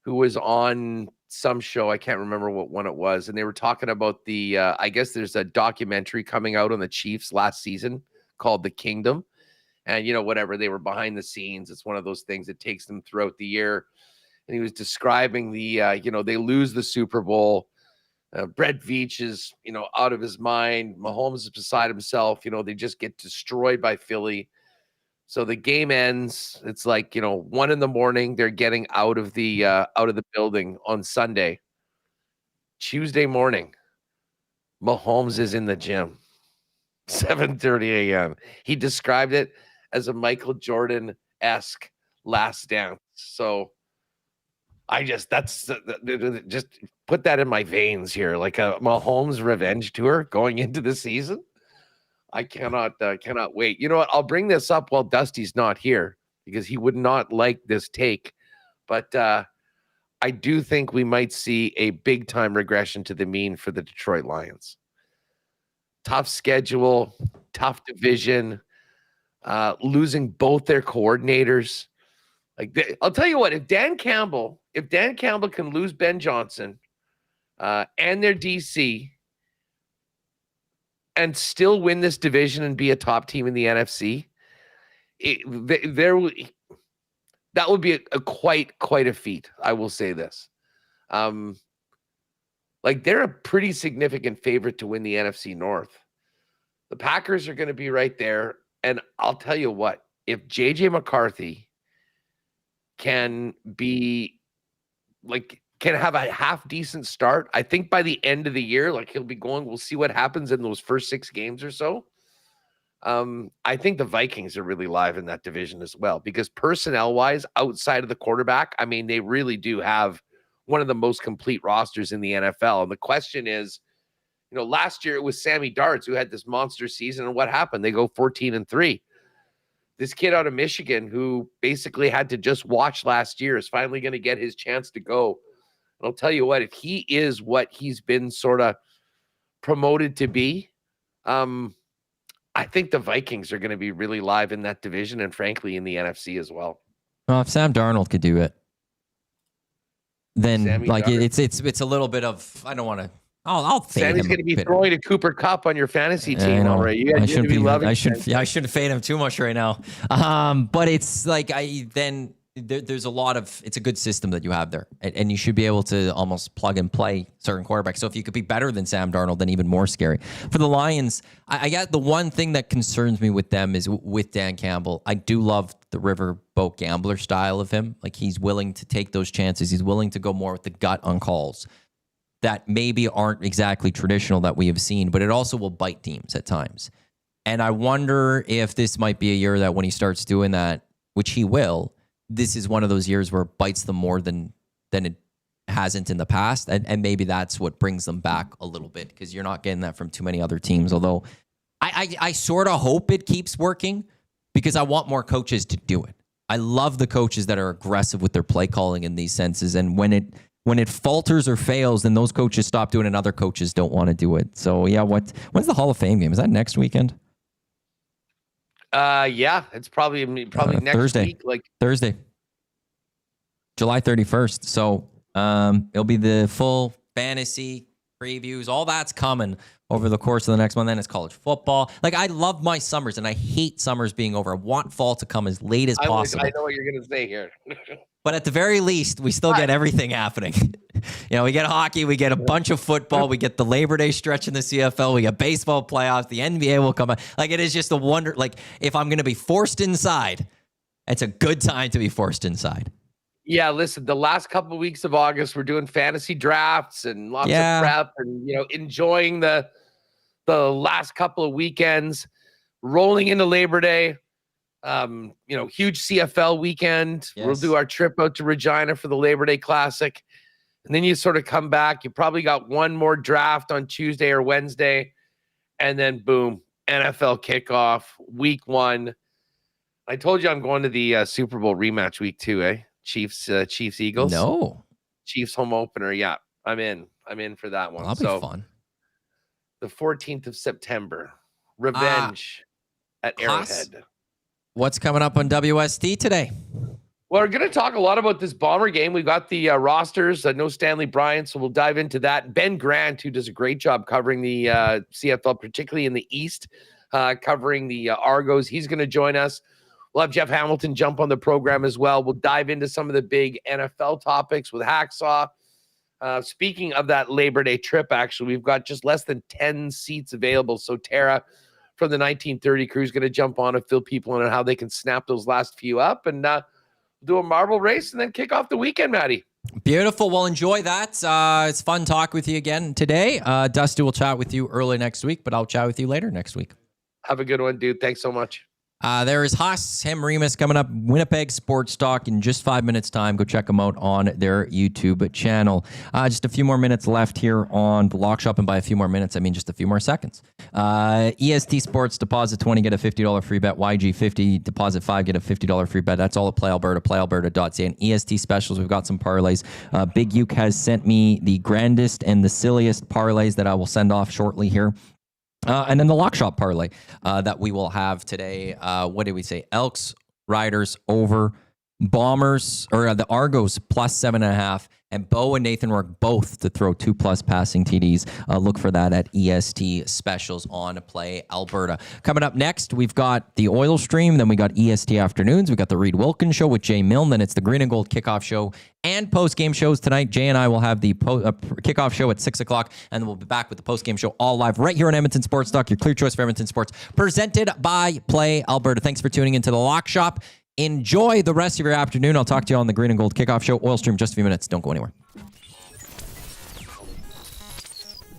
who was on some show. I can't remember what one it was. And they were talking about the, I guess there's a documentary coming out on the Chiefs last season called The Kingdom. And, whatever, they were behind the scenes. It's one of those things that takes them throughout the year. And he was describing the, they lose the Super Bowl. Brett Veach is, out of his mind. Mahomes is beside himself. They just get destroyed by Philly. So the game ends. It's like, 1 a.m. They're getting out of the building on Sunday. Tuesday morning, Mahomes is in the gym. 7:30 a.m. He described it as a Michael Jordan-esque last dance. So just put that in my veins here, like a Mahomes revenge tour going into the season. I cannot wait. You know what? I'll bring this up while Dusty's not here because he would not like this take. But I do think we might see a big time regression to the mean for the Detroit Lions. Tough schedule, tough division, losing both their coordinators. I'll tell you what, if Dan Campbell can lose Ben Johnson and their DC and still win this division and be a top team in the NFC, that would be a quite a feat. I will say this. They're a pretty significant favorite to win the NFC North. The Packers are going to be right there. And I'll tell you what, if JJ McCarthy can have a half decent start, I think by the end of the year, he'll be going, we'll see what happens in those first 6 games or so. I think the Vikings are really live in that division as well, because personnel wise, outside of the quarterback, I mean, they really do have one of the most complete rosters in the NFL. And the question is, last year it was Sammy Darts who had this monster season, and what happened? They go 14-3. This kid out of Michigan who basically had to just watch last year is finally going to get his chance to go. And I'll tell you what, if he is what he's been sort of promoted to be, I I think the Vikings are going to be really live in that division, and frankly in the NFC as well. Well, if Sam Darnold could do it, then Darnold. it's a little bit of, I don't want to. I'll fade Sammy's him going to be bit. throwing a Cooper Cup on your fantasy team already. You I guys shouldn't be loving. I shouldn't fade him too much right now. But it's like there's a lot of, it's a good system that you have there, and you should be able to almost plug and play certain quarterbacks. So if you could be better than Sam Darnold, then even more scary. For the Lions, I got the one thing that concerns me with them is with Dan Campbell. I do love the riverboat gambler style of him. Like, he's willing to take those chances. He's willing to go more with the gut on calls that maybe aren't exactly traditional that we have seen, but it also will bite teams at times. And I wonder if this might be a year that when he starts doing that, which he will, this is one of those years where it bites them more than it hasn't in the past. And maybe that's what brings them back a little bit, because you're not getting that from too many other teams. Although I sort of hope it keeps working, because I want more coaches to do it. I love the coaches that are aggressive with their play calling in these senses. And when it falters or fails, then those coaches stop doing it and other coaches don't want to do it. So yeah, when's the Hall of Fame game? Is that next weekend? Yeah, it's probably next Thursday. week, like Thursday, July 31st. So it'll be the full fantasy previews. All that's coming over the course of the next month. Then it's college football. Like, I love my summers, and I hate summers being over. I want fall to come as late as possible. I know what you're going to say here. But at the very least, we still get everything happening. We get hockey, we get a bunch of football, we get the Labor Day stretch in the CFL, we get baseball playoffs, the NBA will come out. Like, it is just a wonder. Like, if I'm going to be forced inside, it's a good time to be forced inside. Yeah, listen, the last couple of weeks of August, we're doing fantasy drafts and lots of prep and, enjoying the last couple of weekends, rolling into Labor Day. Huge CFL weekend. Yes. We'll do our trip out to Regina for the Labor Day Classic. And then you sort of come back. You probably got one more draft on Tuesday or Wednesday. And then boom, NFL kickoff, week 1. I told you I'm going to the Super Bowl rematch week 2, eh? Chiefs Eagles. No. Chiefs home opener. Yeah, I'm in for that one. That'll be fun. The 14th of September. Revenge at Arrowhead. What's coming up on WST today? Well, we're going to talk a lot about this Bomber game. We've got the rosters, no Stanley Bryant, so we'll dive into that. Ben Grant, who does a great job covering the CFL, particularly in the East, covering the Argos. He's going to join us. We'll have Jeff Hamilton jump on the program as well. We'll dive into some of the big NFL topics with Hacksaw. Speaking of that Labor Day trip, actually, we've got just less than 10 seats available. So Tara from the 1930 crew is going to jump on and fill people in on how they can snap those last few up and do a marble race and then kick off the weekend, Maddie. Beautiful. Well, enjoy that. It's fun talking with you again today. Dusty will chat with you early next week, but I'll chat with you later next week. Have a good one, dude. Thanks so much. There is Haas, him, Remus coming up. Winnipeg Sports Talk in just 5 minutes time. Go check them out on their YouTube channel. Just a few more minutes left here on the Lock Shop, and by a few more minutes, I mean just a few more seconds. EST Sports, deposit 20, get a $50 free bet. YG50, deposit 5, get a $50 free bet. That's all at Play Alberta, playalberta.ca. And EST specials, we've got some parlays. Big Uke has sent me the grandest and the silliest parlays that I will send off shortly here. And then the Lock Shop parlay that we will have today. What did we say? Elks, Riders over, Bombers, or the Argos plus 7.5, and Bo and Nathan Rourke both to throw 2+ passing TDs. Look for that at EST specials on Play Alberta. Coming up next, we've got the Oil Stream, then we got EST Afternoons, we got the Reed Wilkins Show with Jay Milne, then it's the Green and Gold Kickoff Show and post-game shows tonight. Jay and I will have the kickoff show at 6 o'clock, and we'll be back with the post-game show all live right here on Edmonton Sports Talk, your clear choice for Edmonton Sports, presented by Play Alberta. Thanks for tuning into the Lock Shop. Enjoy the rest of your afternoon. I'll talk to you on the Green and Gold Kickoff Show. Oil Stream, just a few minutes. Don't go anywhere.